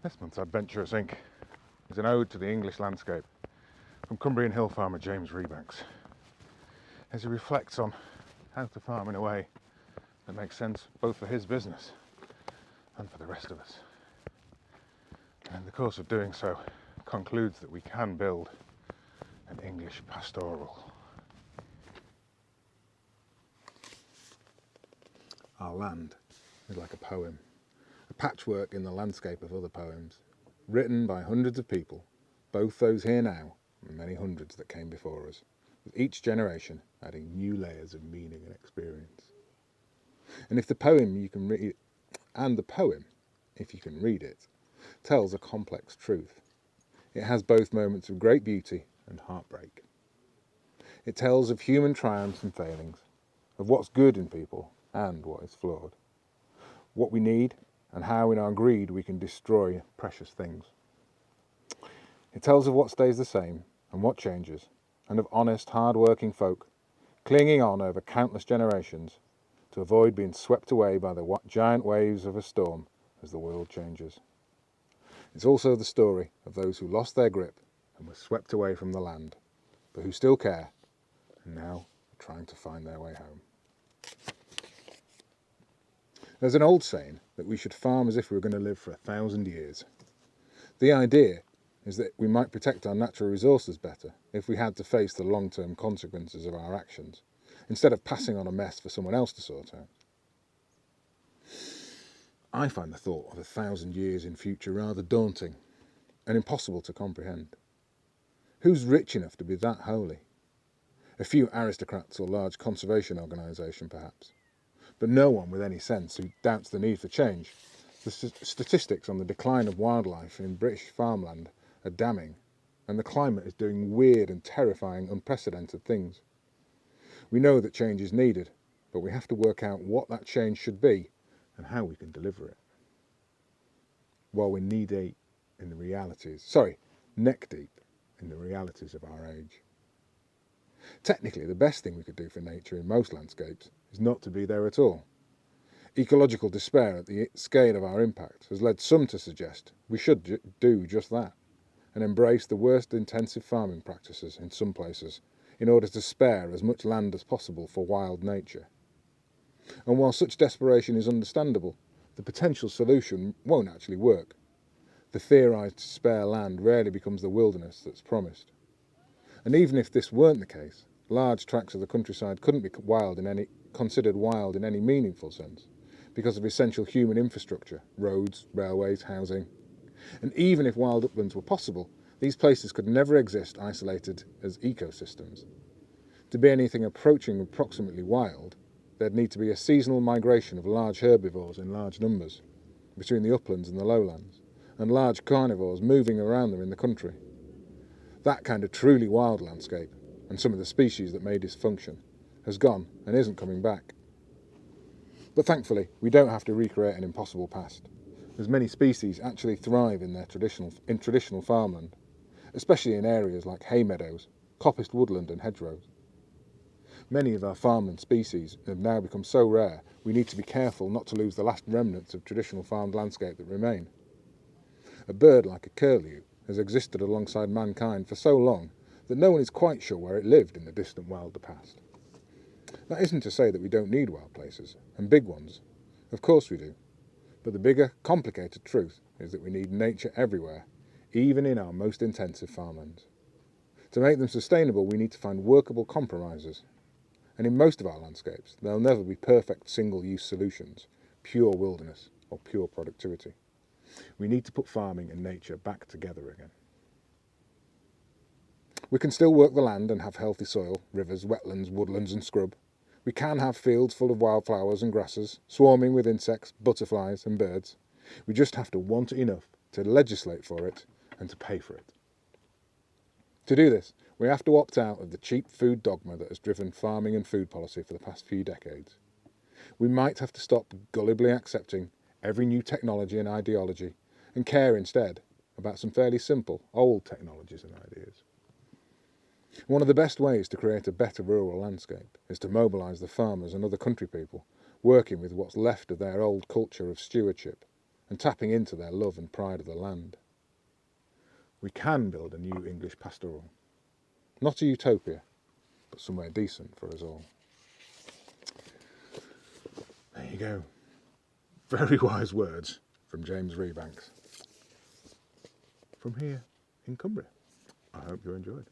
This month's Adventurous Inc. is an ode to the English landscape from Cumbrian hill farmer James Rebanks, as he reflects on how to farm in a way that makes sense both for his business and for the rest of us. And in the course of doing so, concludes that we can build an English pastoral. Our land is like a poem, a patchwork in the landscape of other poems, written by hundreds of people, both those here now and many hundreds that came before us, with each generation adding new layers of meaning and experience. And if the poem, if you can read it, tells a complex truth. It has both moments of great beauty and heartbreak. It tells of human triumphs and failings, of what's good in people and what is flawed, what we need and how in our greed we can destroy precious things. It tells of what stays the same and what changes, and of honest, hard-working folk clinging on over countless generations to avoid being swept away by the giant waves of a storm as the world changes. It's also the story of those who lost their grip and were swept away from the land, but who still care and now are trying to find their way home. There's an old saying that we should farm as if we were going to live for 1,000 years. The idea is that we might protect our natural resources better if we had to face the long-term consequences of our actions, instead of passing on a mess for someone else to sort out. I find the thought of 1,000 years in future rather daunting and impossible to comprehend. Who's rich enough to be that holy? A few aristocrats or large conservation organisation perhaps, but no one with any sense who doubts the need for change. The statistics on the decline of wildlife in British farmland are damning, and the climate is doing weird and terrifying, unprecedented things. We know that change is needed, but we have to work out what that change should be and how we can deliver it. While we're neck deep in the realities of our age. Technically, the best thing we could do for nature in most landscapes is not to be there at all. Ecological despair at the scale of our impact has led some to suggest we should do just that, and embrace the worst intensive farming practices in some places in order to spare as much land as possible for wild nature. And while such desperation is understandable, the potential solution won't actually work. The theorised spare land rarely becomes the wilderness that's promised. And even if this weren't the case, large tracts of the countryside couldn't be considered wild in any meaningful sense, because of essential human infrastructure, roads, railways, housing. And even if wild uplands were possible, these places could never exist isolated as ecosystems. To be anything approaching approximately wild, there'd need to be a seasonal migration of large herbivores in large numbers between the uplands and the lowlands, and large carnivores moving around them in the country. That kind of truly wild landscape, and some of the species that made its function, has gone and isn't coming back. But thankfully, we don't have to recreate an impossible past, as many species actually thrive in traditional farmland, especially in areas like hay meadows, coppiced woodland and hedgerows. Many of our farmland species have now become so rare we need to be careful not to lose the last remnants of traditional farmed landscape that remain. A bird like a curlew has existed alongside mankind for so long that no one is quite sure where it lived in the distant wilder past. That isn't to say that we don't need wild places, and big ones. Of course we do. But the bigger, complicated truth is that we need nature everywhere, even in our most intensive farmlands. To make them sustainable, we need to find workable compromises. And in most of our landscapes, there'll never be perfect single-use solutions, pure wilderness or pure productivity. We need to put farming and nature back together again. We can still work the land and have healthy soil, rivers, wetlands, woodlands and scrub. We can have fields full of wildflowers and grasses, swarming with insects, butterflies and birds. We just have to want it enough to legislate for it and to pay for it. To do this, we have to opt out of the cheap food dogma that has driven farming and food policy for the past few decades. We might have to stop gullibly accepting every new technology and ideology and care instead about some fairly simple, old technologies and ideas. One of the best ways to create a better rural landscape is to mobilise the farmers and other country people working with what's left of their old culture of stewardship and tapping into their love and pride of the land. We can build a new English pastoral. Not a utopia, but somewhere decent for us all. There you go. Very wise words from James Rebanks. From here in Cumbria. I hope you enjoyed.